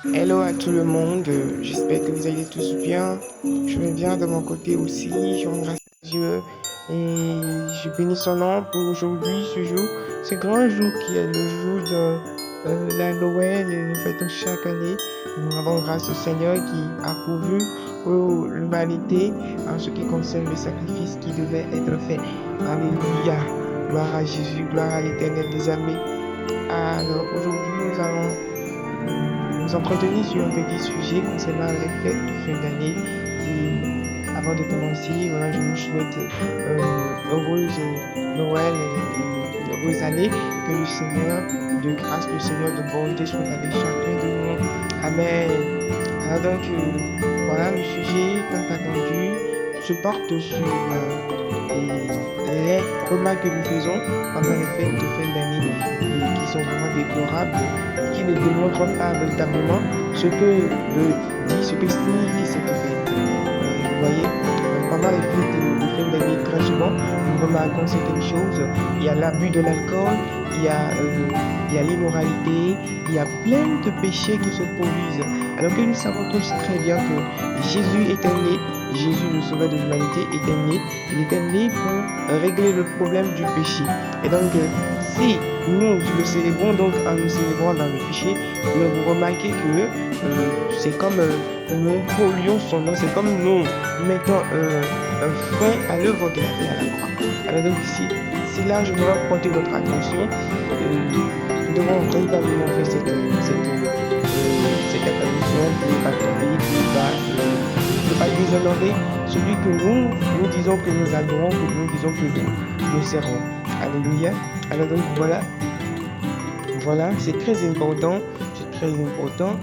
Hello à tout le monde, j'espère que vous allez tous bien. Je vais bien de mon côté aussi, je remercie Dieu et je bénis son nom pour aujourd'hui, ce jour, ce grand jour qui est le jour de la Noël et nous fêtons chaque année. Nous rendons grâce au Seigneur qui a pourvu pour l'humanité en ce qui concerne le sacrifice qui devait être fait. Alléluia, gloire à Jésus, gloire à l'Éternel des armées. Alors aujourd'hui, nous allons nous entretenir sur un petit sujet concernant les fêtes de fin d'année. Et avant de commencer, voilà, je vous souhaite heureuse Noël et une heureuse année. Que le Seigneur de grâce, le Seigneur de bonté soit avec chacun de nous. Amen. Alors donc, voilà, le sujet tant attendu se porte sur les remarques que nous faisons pendant les fêtes de fin d'année et qui sont vraiment déplorables, qui ne démontrent pas véritablement ce que dit, ce que signifie cette fête. Vous voyez, pendant les fêtes de fin d'année, très souvent, nous remarquons certaines choses. Il y a l'abus de l'alcool, il y a l'immoralité, il y a plein de péchés qui se produisent. Alors que nous savons tous très bien que Jésus était né, Jésus, le sauveur de l'humanité, était né. Il était né pour régler le problème du péché. Et donc, si nous le célébrons, donc en nous célébrant dans le péché, vous remarquez que c'est comme nous polluons son nom, c'est comme nous mettons un frein à l'œuvre qu'il a fait à la croix. Alors donc ici, c'est là je voudrais porter votre attention. Nous devons véritablement faire cette intervention pour ne pas tomber, pour ne pas déshonorer celui que nous disons que nous adorons, que nous disons que nous servons. Alléluia. Alors donc voilà, c'est très important. C'est très important.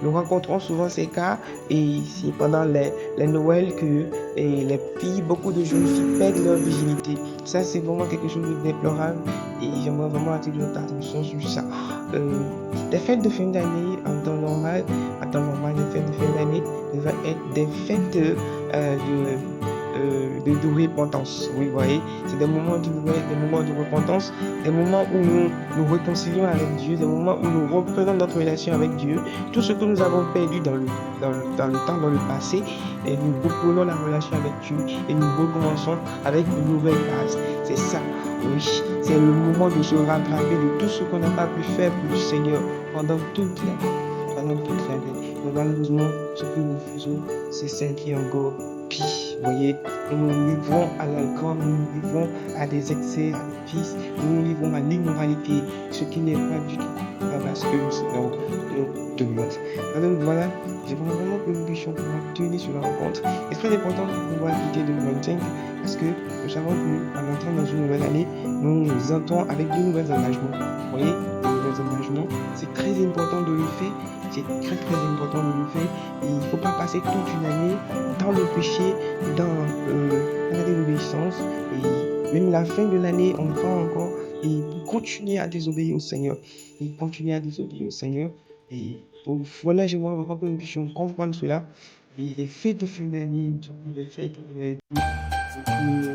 Nous rencontrons souvent ces cas et c'est pendant les Noëls que les filles, beaucoup de jeunes filles perdent leur virginité. Ça, c'est vraiment quelque chose de déplorable et j'aimerais vraiment attirer votre attention sur ça. Les fêtes de fin d'année, en temps normal, les fêtes de fin d'année devraient être des fêtes de repentance. Oui, vous voyez, c'est des moments de Noël, des moments de repentance, des moments où nous réconcilions avec Dieu, des moments où nous reprenons notre relation avec Dieu, tout ce que nous avons perdu dans le temps, dans le passé, et nous reprenons la relation avec Dieu et nous recommençons avec une nouvelle base. C'est ça, oui, c'est le moment de se rattraper de tout ce qu'on n'a pas pu faire pour le Seigneur pendant toute l'année. Mais malheureusement, ce que nous faisons, c'est ça qui est encore pire. Vous voyez, nous livrons à l'alcool, nous livrons à des excès, à des vices, nous livrons à l'immoralité, ce qui n'est pas du tout parce que nous sommes de mort. Alors voilà, j'aimerais vraiment que nous puissions pouvoir tenir sur la rencontre. C'est très important de pouvoir quitter 2025 parce que nous savons qu'en entrant dans une nouvelle année, nous entrons avec de nouveaux engagements. Vous voyez, de nouveaux engagements, c'est très important de le faire. C'est très très important de le faire. Et il ne faut pas passer toute une année dans le péché, dans la désobéissance. Et même la fin de l'année, on va encore et continuer à désobéir au Seigneur. Et continuer à désobéir au Seigneur. Et voilà, je vois vraiment que nous puissions comprendre cela. Et les fêtes de fin d'année, les fêtes nous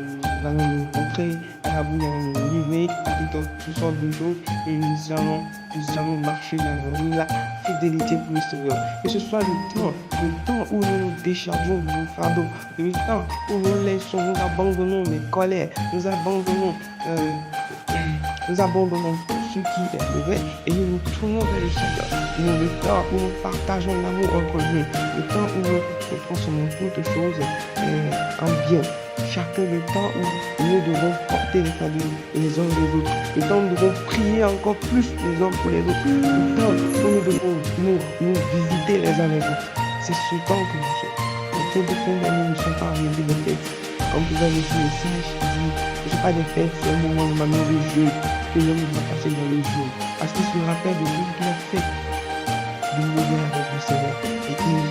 allons nous rencontrer, nous allons nous livrer, toutes sortes de choses, et nous allons marcher dans la fidélité pour le Seigneur. Que ce soit le temps où nous déchargeons nos fardeaux, le temps où nous laissons, nous abandonnons les colères, nous abandonnons tout ce qui est mauvais et nous nous tournons vers le Seigneur. Le temps où nous partageons l'amour entre nous, le temps où nous transformons toutes choses en bien. Chacun le temps où nous devons porter les fardeaux les uns les autres, le temps où nous devons prier encore plus les uns pour les autres, le temps où nous devons nous visiter les uns les autres. C'est ce temps que nous sommes. Les fêtes de fin d'année ne sont pas arrivées des fêtes. Comme vous avez dit, le message dit, ce ne sont pas des fêtes, c'est un moment maintenant de jeu que l'homme va passer dans le jour. Parce qu'il se rappelle de tout ce qu'il a fait de nouveau avec le Seigneur et il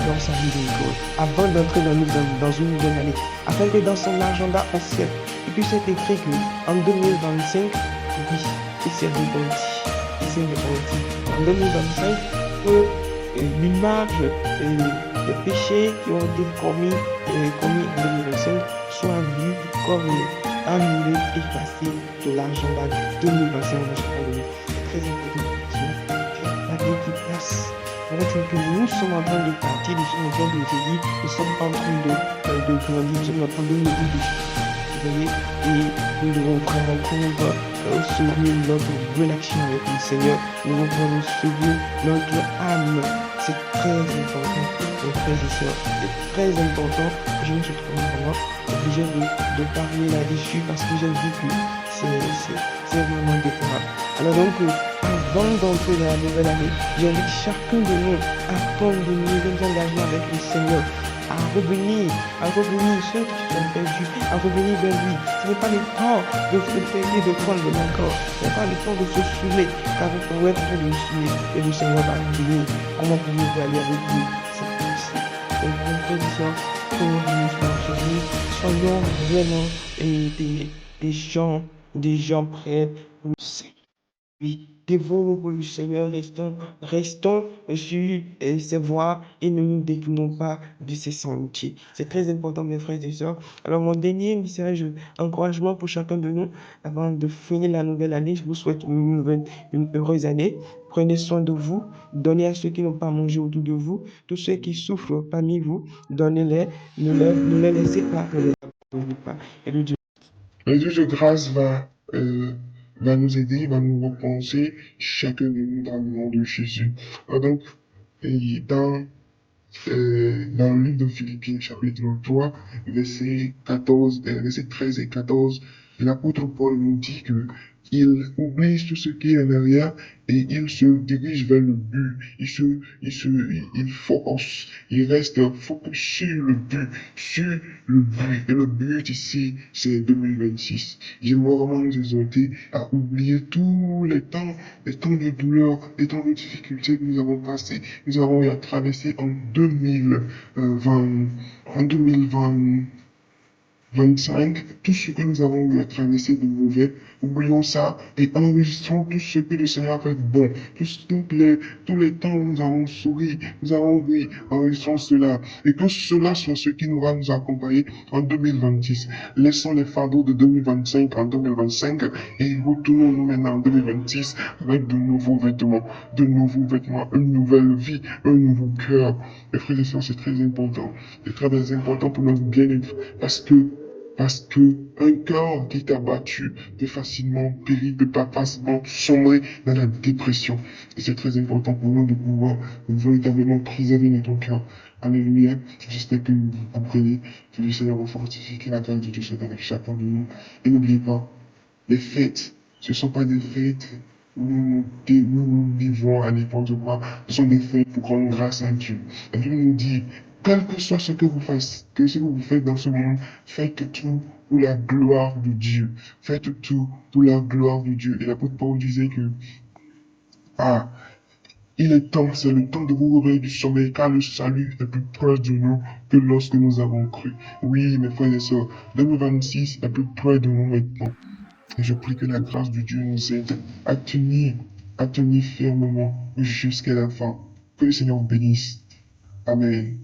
dans sa vie de l'école avant d'entrer dans une nouvelle année, afin que dans son agenda ancien, il puisse être écrit qu'en 2025, oui, il s'est repenti. En 2025, que l'image des péchés qui ont été commis en 2025 soient vus comme annulés, effacés de l'agenda de 2025. C'est très important. La vie qui passe grâce. Nous retenons que nous sommes en train de partir, nous sommes en train de vieillir, nous sommes en train de grandir, nous sommes en train de mourir. Vous voyez, et nous devons vraiment prendre sauver notre relation avec le Seigneur, nous devons prendre sauver notre âme. C'est très important, mes frères et sœurs, c'est très important. Je me suis trouvé vraiment obligé de parler là-dessus parce que j'ai vu que c'est vraiment déplorable. Alors donc, avant d'entrer dans la nouvelle année, j'invite chacun de nous à prendre de nouveaux engagements avec le Seigneur, à revenir, ceux qui sont perdus, à revenir vers lui. Ce n'est pas le temps de se payer, de prendre de l'encore. Ce n'est pas le temps de se saouler, car vous pourrez être en train de vous saouler et le Seigneur va nous dire comment pouvez-vous aller avec lui. C'est possible. Donc, mon prédiction pour nous aujourd'hui, soyons vraiment des gens prêts pour le Seigneur. Oui, dévorons pour le Seigneur, restons sur ses voies et ne nous détournons pas de ses sentiers. C'est très important, mes frères et sœurs. Alors, mon dernier message, encouragement pour chacun de nous, avant de finir la nouvelle année, je vous souhaite une heureuse année. Prenez soin de vous, donnez à ceux qui n'ont pas mangé autour de vous, tous ceux qui souffrent parmi vous, donnez-les, ne les laissez pas, ne les abandonnez pas. Et le Dieu de grâce va nous aider, va nous repenser chacun de nous dans le nom de Jésus. Alors donc, dans dans le livre de Philippiens, chapitre 3, versets 13 et 14, l'apôtre Paul nous dit que il oublie tout ce qui est en arrière et il se dirige vers le but. Il focus, il reste focus sur le but. Et le but ici, c'est 2026. J'aimerais vraiment nous exhorter à oublier tous les temps de douleur, les temps de difficultés que nous avons passés, nous avons traversé en 2025, tout ce que nous avons eu à traverser de mauvais, oublions ça et enregistrons tout ce que le Seigneur a fait de bon. Tous les temps où nous avons souri, nous avons ri, enregistrons cela. Et que cela soit ce qui nous va nous accompagner en 2026. Laissons les fardeaux de 2025 en 2025 et retournons-nous maintenant en 2026 avec de nouveaux vêtements, une nouvelle vie, un nouveau cœur. Les frères et sœurs, c'est très important. C'est très important pour notre bien-être parce que un cœur qui est abattu peut facilement périr, peut pas facilement sombrer dans la dépression. Et c'est très important pour nous de pouvoir véritablement préserver notre cœur. Alléluia. J'espère que vous comprenez que le Seigneur vous fortifie, que la grâce de Dieu soit avec chacun de nous. Et n'oubliez pas, les fêtes, ce ne sont pas des fêtes où nous vivons à n'importe quoi. Ce sont des fêtes pour rendre grâce à Dieu. Et Dieu nous dit, quel que soit ce que vous faites, dans ce monde, faites tout pour la gloire de Dieu. Faites tout pour la gloire de Dieu. Et l'apôtre Paul disait que, il est temps, c'est le temps de vous réveiller du sommeil, car le salut est plus proche de nous que lorsque nous avons cru. Oui, mes frères et sœurs, 2026 est plus près de nous maintenant. Et je prie que la grâce de Dieu nous aide à tenir fermement jusqu'à la fin. Que le Seigneur vous bénisse. Amen.